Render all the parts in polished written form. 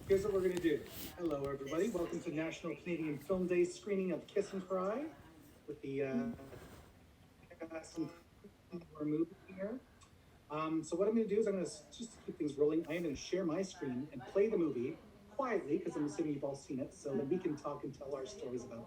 Here's what we're going to do. Hello, everybody. Welcome to National Canadian Film Day screening of Kiss and Cry with the cast and crew of our movie here. So what I'm going to do is I'm going to just to keep things rolling. I am going to share my screen and play the movie quietly because I'm assuming you've all seen it, so that we can talk and tell our stories about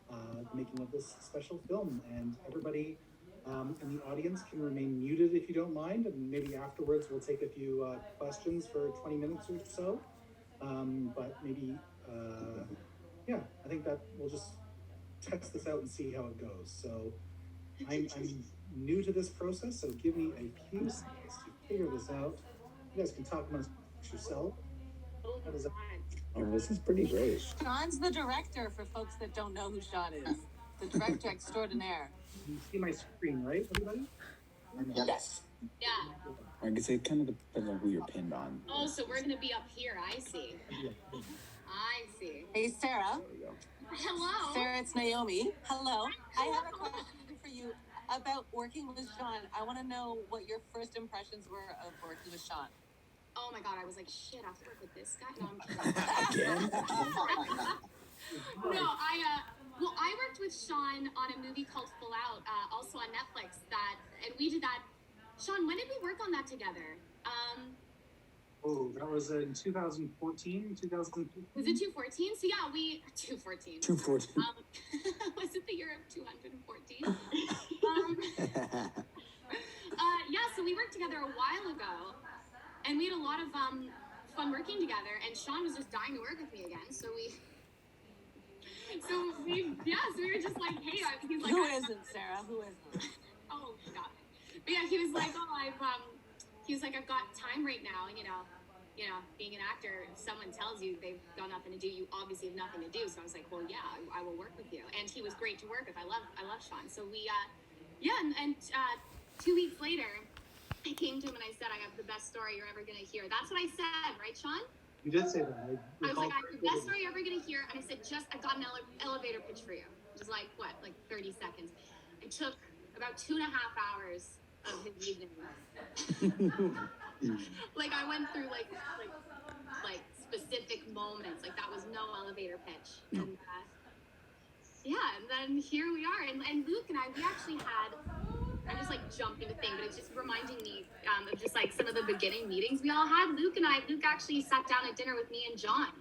the making of this special film. And everybody in the audience can remain muted if you don't mind, and maybe afterwards we'll take a few questions for 20 minutes or so. But maybe, yeah, I think that we'll just test this out and see how it goes. So I'm new to this process, so give me a few seconds to figure this out. You guys can talk amongst yourself. How does that? Oh, this is pretty great. Sean's the director, for folks that don't know who Sean is. The director extraordinaire. You see my screen, right, everybody? Yes. Yeah. I guess it kind of depends on who you're pinned on. Oh, so we're gonna be up here. I see. I see. Hey, Sarah. There we go. Hello. Sarah, it's Naomi. Hello. I have a question for you about working with Sean. I want to know what your first impressions were of working with Sean. Oh my God, I was like, shit, I have to work with this guy. No, I'm kidding. Again? No, I worked with Sean on a movie called Full Out, also on Netflix. And we did that. Sean, when did we work on that together? Oh, that was in 2014, 2015. Was it 214? So yeah, 214. 214. Was it the year of 214? Yeah, so we worked together a while ago, and we had a lot of fun working together. And Sean was just dying to work with me again, so we were just like, hey, he's like, Who isn't, Sarah? Who isn't? oh, stop it. But yeah, he was like, I've got time right now, and you know, being an actor, if someone tells you they've got nothing to do, you obviously have nothing to do. So I was like, well, yeah, I will work with you. And he was great to work with. I love Sean. So we, and 2 weeks later, I came to him and I said, I have the best story you're ever going to hear. That's what I said, right, Sean? You did say that. I was like, I have the best story you're ever going to hear. And I said, I've got an elevator pitch for you. Which is like 30 seconds. It took about 2.5 hours of his evening. Like I went through like specific moments. Like that was no elevator pitch. And and then here we are. And Luke and I, we actually had. I'm just like jumping to thing, but it's just reminding me of just like some of the beginning meetings we all had. Luke actually sat down at dinner with me and John,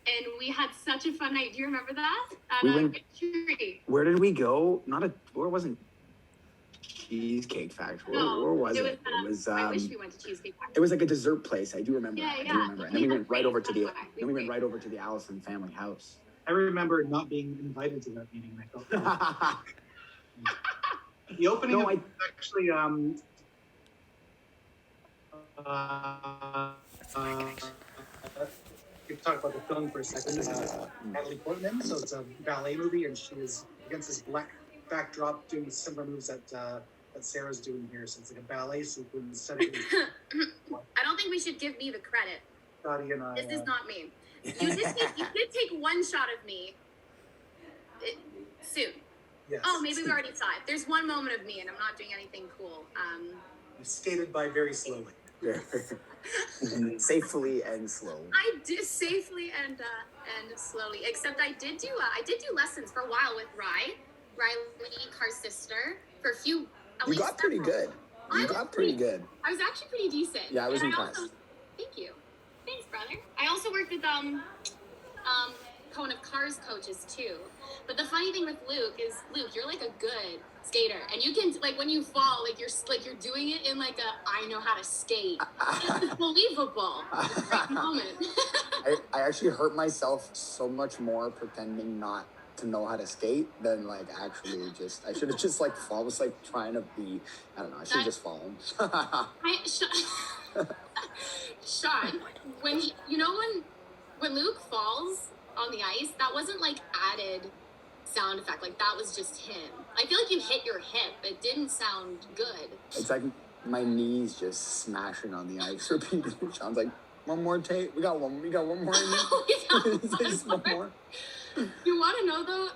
and we had such a fun night. Do you remember that? Where did we go? Where wasn't Cheesecake Factory? Where was it? It was. I wish we went to Cheesecake Factory. It was like a dessert place. I do remember. Yeah, I do remember. And then we went right over to the Allison family house. I remember not being invited to that meeting. I felt the opening actually we can talk about the film for a second. Natalie Portman, so it's a ballet movie, and she is against this black backdrop doing similar moves that Sarah's doing here. So it's like a ballet sequence. I don't think we should give me the credit. Scotty and I. This is not me. You did take one shot of me. Soon. Yes. Oh, maybe we already saw it. There's one moment of me, and I'm not doing anything cool. You skated by very slowly. Safely and slowly. I did safely and slowly. Except I did do lessons for a while with Riley, Carr's sister, for a few. You got pretty good. I was actually pretty decent. Yeah, I was impressed. Thank you. Thanks, brother. I also worked with Cohen of Car's coaches too. But the funny thing with Luke is, you're like a good skater, and you can when you fall, you're doing it in like a I know how to skate. It's believable. It's a great moment. I actually hurt myself so much more pretending not to know how to skate than actually I should have just fallen. I was trying to be, I don't know, I should have just fallen. Sean, when Luke falls on the ice, that wasn't added sound effect. That was just him. I feel like you hit your hip. It didn't sound good. It's like my knees just smashing on the ice repeatedly. Sean's like, one more tape. We got one more. One more. You want to know though?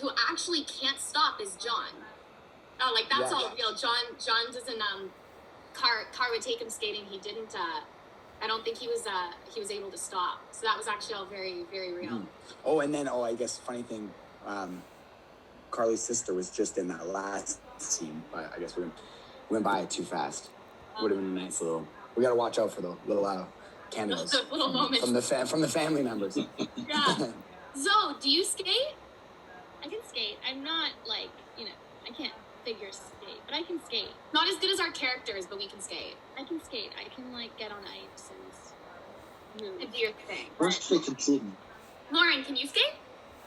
Who actually can't stop is John. That's all real. John doesn't. Car would take him skating. He didn't. I don't think he was able to stop. So that was actually all very, very real. Oh, and then I guess funny thing, Carly's sister was just in that last scene, but I guess we went by it too fast. Would have been a nice little. We gotta watch out for the little cameos Little moments from the family members. Yeah. Zoe, do you skate? I can skate. I'm not like, I can't figure skate, but I can skate. Not as good as our characters, but we can skate. I can skate. I can like get on ice and move. And do your thing. What's the conclusion? Lauren, can you skate?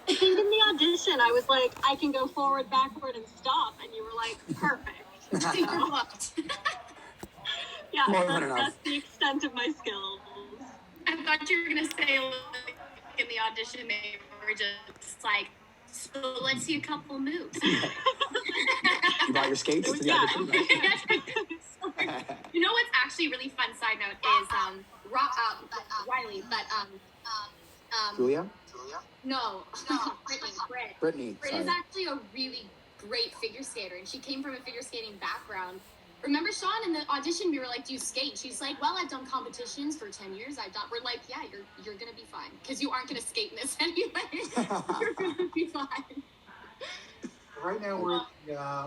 I think in the audition, I was like, I can go forward, backward, and stop, and you were like, perfect. You're hooked. Yeah, More than enough. that's the extent of my skills. I thought you were gonna say like, in the audition they were just like, so let's see a couple moves. You brought your skates to the audition, right? You know what's actually really fun? Side note is Riley, but Julia? no, Britt. Brittany. Britt Sorry. is actually a really great figure skater, and she came from a figure skating background. Remember, Sean, in the audition, we were like, do you skate? She's like, well, I've done competitions for 10 years. We're like, yeah, you're going to be fine. Because you aren't going to skate in this anyway. You're going to be fine. Right now,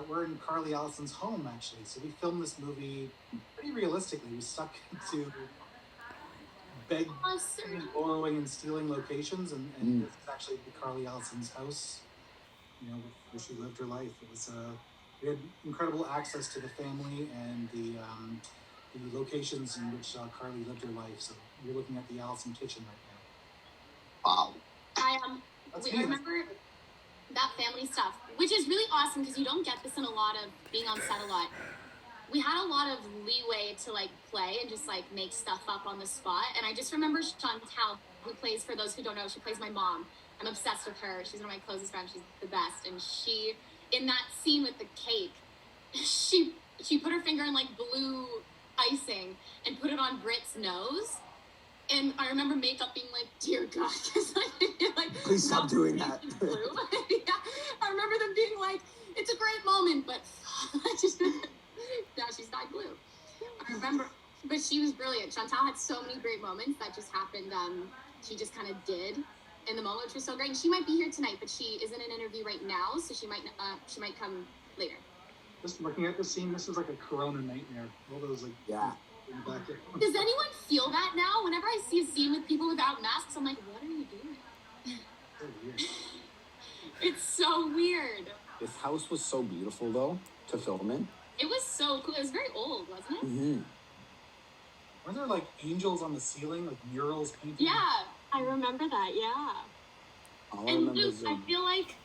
we're in Carly Allison's home, actually. So we filmed this movie pretty realistically. We stuck to begging, borrowing, and stealing locations, and this is actually Carly Allison's house. Where she lived her life. It was we had incredible access to the family and the locations in which Carly lived her life. So you're looking at the Allison kitchen right now. Wow. I remember that family stuff, which is really awesome because you don't get this in a lot of being on set a lot. We had a lot of leeway to like play and just like make stuff up on the spot. And I just remember Chantal, who plays, for those who don't know, she plays my mom. I'm obsessed with her. She's one of my closest friends. She's the best. And she, in that scene with the cake, she put her finger in like blue icing and put it on Britt's nose. And I remember makeup being like, dear God, because like, Please stop doing that. Blue. Yeah. I remember them being like, it's a great moment, but now she's dyed blue. I remember, but she was brilliant. Chantal had so many great moments that just happened. She just kind of did in the moment, which was so great. And she might be here tonight, but she is in an interview right now, so she might come later. Just looking at this scene, this is like a Corona nightmare. All those like Yeah. in the back there. Does anyone feel that now? Whenever I see a scene with people without masks, I'm like, what are you doing? So weird. It's so weird. This house was so beautiful, though, to film in. It was so cool. It was very old, wasn't it? Mm-hmm. Were there like angels on the ceiling, like murals painted? Yeah. I remember that, yeah. All I And remember Luke, is I feel like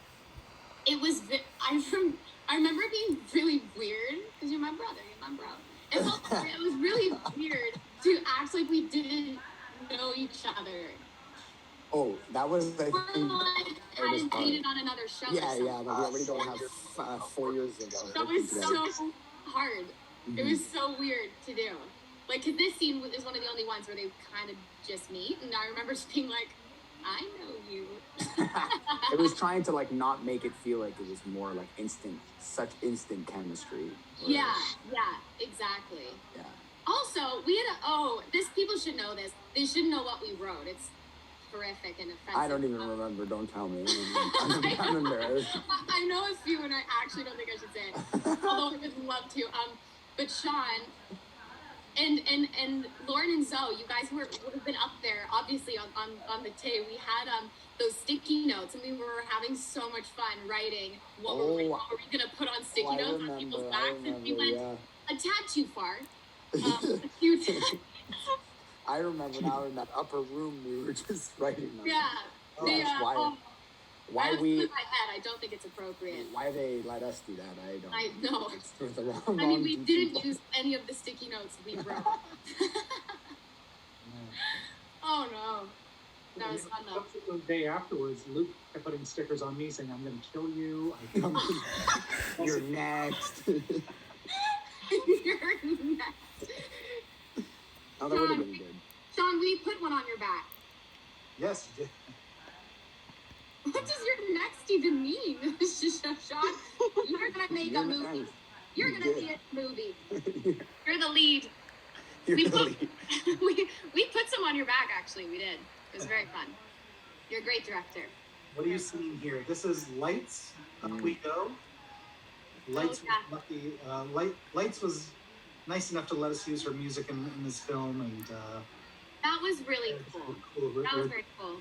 it was. I remember it being really weird because you're my brother. And so it was really weird to act like we didn't know each other. Oh, that was the We're thing. like hadn't dated on another show. or Yeah, something. yeah, but we already don't have 4 years ago. That was so hard. It was so weird to do. Like, cause this scene is one of the only ones where they kind of just meet, and I remember just being like, I know you. It was trying to like not make it feel like it was more like such instant chemistry. Yeah, exactly. Yeah. Also, we had this people should know this. They should know what we wrote. It's horrific and offensive. I don't even remember. Don't tell me. I'm embarrassed. I know a few, and I actually don't think I should say it. Although I would love to. But Sean and Lauren and Zoe, you guys would have been up there, obviously on the day. We had those sticky notes, and we were having so much fun writing. What were we gonna put on sticky notes on people's backs? And we went a tad too far. A few times. I remember now in that upper room we were just writing. Yeah. Why we? In my head, I don't think it's appropriate. Why they let us do that? I don't. I know. It's the wrong. I mean, we didn't use any of the sticky notes we wrote. Oh no. That was fun though. The day afterwards, Luke kept putting stickers on me saying, I'm going to kill you. You're next. You're next. Oh, that would have been good. Sean, we put one on your back. Yes, you did. What does your next even mean? Sean, you're gonna make a movie. You're gonna be in a movie. You're the lead. You're We the put, lead. we put some on your back, actually. We did. It was very fun. You're a great director. What are you seeing here? This is Lights, Up We Go. Lights, yeah. was lucky, Lights was nice enough to let us use her music in this film, and That was really it's cool. cool. That was very cool.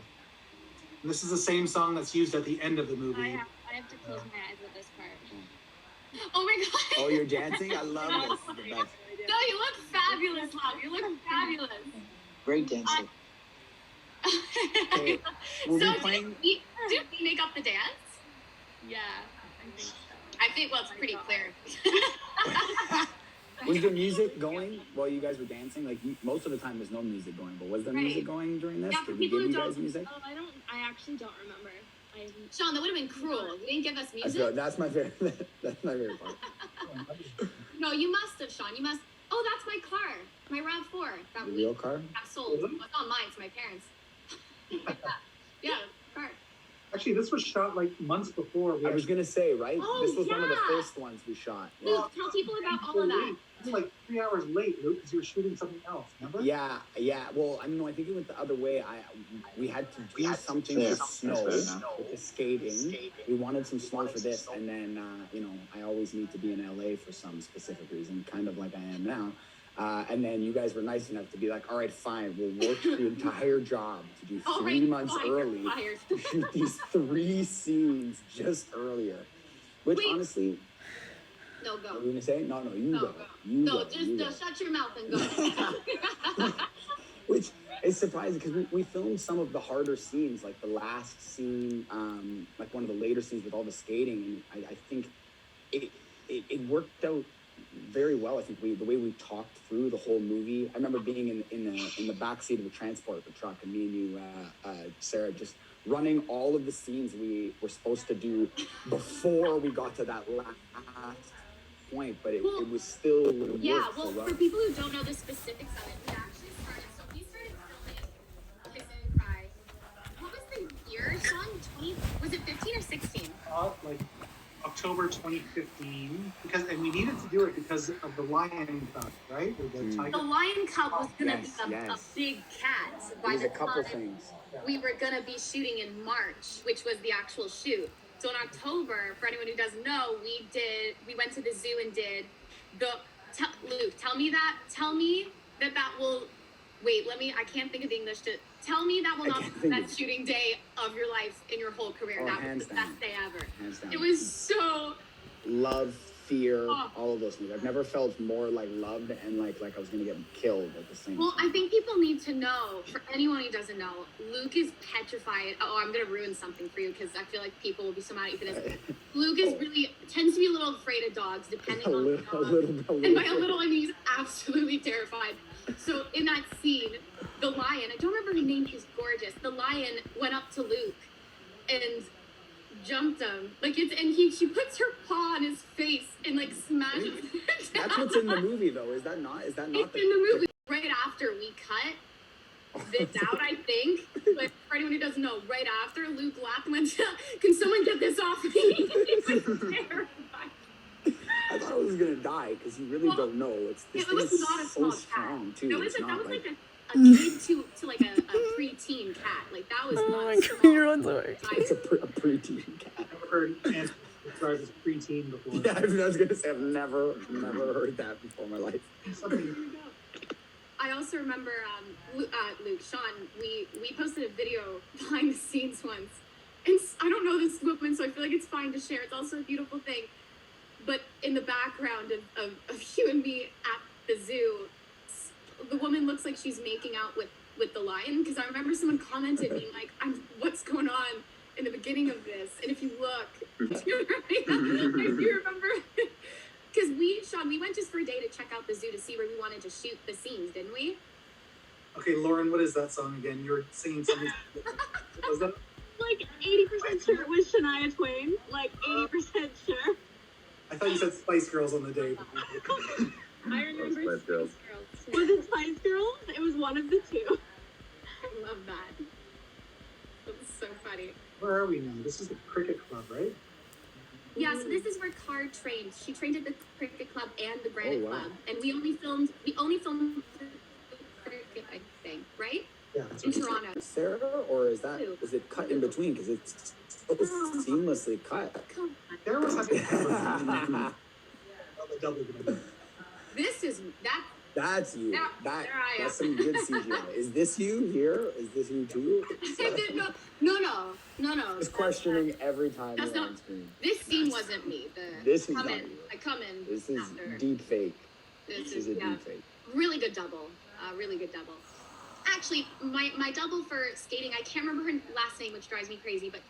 And this is the same song that's used at the end of the movie. I have to close my eyes with this part. Oh my god. Oh, you're dancing? I love this. It's the best. No, you look fabulous, Love. You look fabulous. Great dancer. Okay, we'll So be playing. did we make up the dance? Yeah, I think so. I think, well, it's pretty clear. Was there music going while you guys were dancing? Like most of the time, there's no music going. But was there music Right. going during this? Yeah, for Did we people give who you guys don't- music? Oh, I actually don't remember. Sean, that would have been cruel. You didn't give us That's, music. that's my favorite. That's my favorite part. No, you must have, Sean. You must. Oh, that's my car. My RAV4 that The we real car? have sold. Well, it's not mine. It's my parents. Yeah, car. Actually, this was shot like months before. I was gonna say, right? Oh, This was one of the yeah. first ones we shot. Luke, tell people about all of that. It was like 3 hours late, Luke, because you were shooting something else. Remember? Yeah. Well, I mean, I think it went the other way. We had to do something with snow, with the skating. We wanted some snow for this, and then I always need to be in LA for some specific reason, kind of like I am now. And then you guys were nice enough to be like, all right, fine, we'll work the entire job to do Oh, 3 right. months Oh, you're early fired. to shoot these 3 scenes just earlier. Which Wait. honestly, No, what go. were you gonna say? No, you No, go. go. You No, go. You go. just shut your mouth and go. Which is surprising because we filmed some of the harder scenes, like the last scene, like one of the later scenes with all the skating, and I think it worked out very well. I think the way we talked through the whole movie. I remember being in the back seat of the transport truck, and me and you, Sarah, just running all of the scenes we were supposed to do before we got to that last point, but it was still it Yeah, worked well, so well. for people who don't know the specifics of it, we actually started. So we started filming Kiss and Cry. What was the year, Sean? Was it 15 or 16? Like October 2015, and we needed to do it because of the lion cut, right? Or the The tiger. Lion Cub was gonna Yes, be a yes. big cat. By There's the a couple time things. we were gonna be shooting in March, which was the actual shoot. So in October, for anyone who doesn't know, we went to the zoo and did Luke, tell me that will, wait, I can't think of the English tell me that will I not can't be the think best shooting day of your life in your whole career. Oh, That was hands the down. best day ever. Hands down. It was so, Love, fear, Oh. all of those things. I've never felt more like loved and like I was gonna get killed at the same well, time. I think people need to know, for anyone who doesn't know, Luke is petrified. Oh, I'm going to ruin something for you because I feel like people will be so mad at you for this. Luke is tends to be a little afraid of dogs, depending a on the little, dog. And by a little, I mean he's absolutely terrified. So in that scene, the lion, I don't remember her name, she's gorgeous. The lion went up to Luke and jumped him. She puts her paw on his face and smashes him down. That's what's in the movie, though. Is that not? It's in the movie. Right after we cut this out, I think. But for anyone who doesn't know, right after Luke laughed and went, "Can someone get this off me?" He was terrified. I thought I was gonna die because you really don't know. This It thing was is not a so small strong cat. too. That was It's not like like a kid to like a preteen cat. Like that was Oh not my a god, small you're on sorry. it's a preteen cat. I've never heard Anthony described as preteen before. Yeah, I was gonna say I've never heard that before in my life. Something I also remember Luke, Sean, we posted a video behind the scenes once. And I don't know this woman, so I feel like it's fine to share. It's also a beautiful thing. But in the background of you and me at the zoo, the woman looks like she's making out with the lion. Because I remember someone commented being like, what's going on in the beginning of this? And if you look, if you remember, because Sean, we went just for a day to check out the zoo to see where we wanted to shoot the scenes, didn't we? Okay, Lauren, what is that song again? You were singing something. Was that? Like 80% sure it was Shania Twain. Like 80% sure. I thought you said Spice Girls on the day. I remember Spice Girls. Spice Was it Spice Girls? It was one of the two. I love that. That was so funny. Where are we now? This is the cricket club, right? Yeah, so this is where Car trained. She trained at the cricket club and the granite Oh, wow. club, and we only filmed in Toronto. Sarah, or is it cut in between? Because it's so seamlessly cut. There was having the double. This is that. That's you. There I am. That's some good CGI. Is this you here? Is this you too? No. Just questioning every time That's you're not- on screen. This scene wasn't me. This is come not in. you. I come in. This is after. deep fake. This This is a deep fake. Really good double. Really good double. Actually, my double for skating, I can't remember her last name, which drives me crazy, but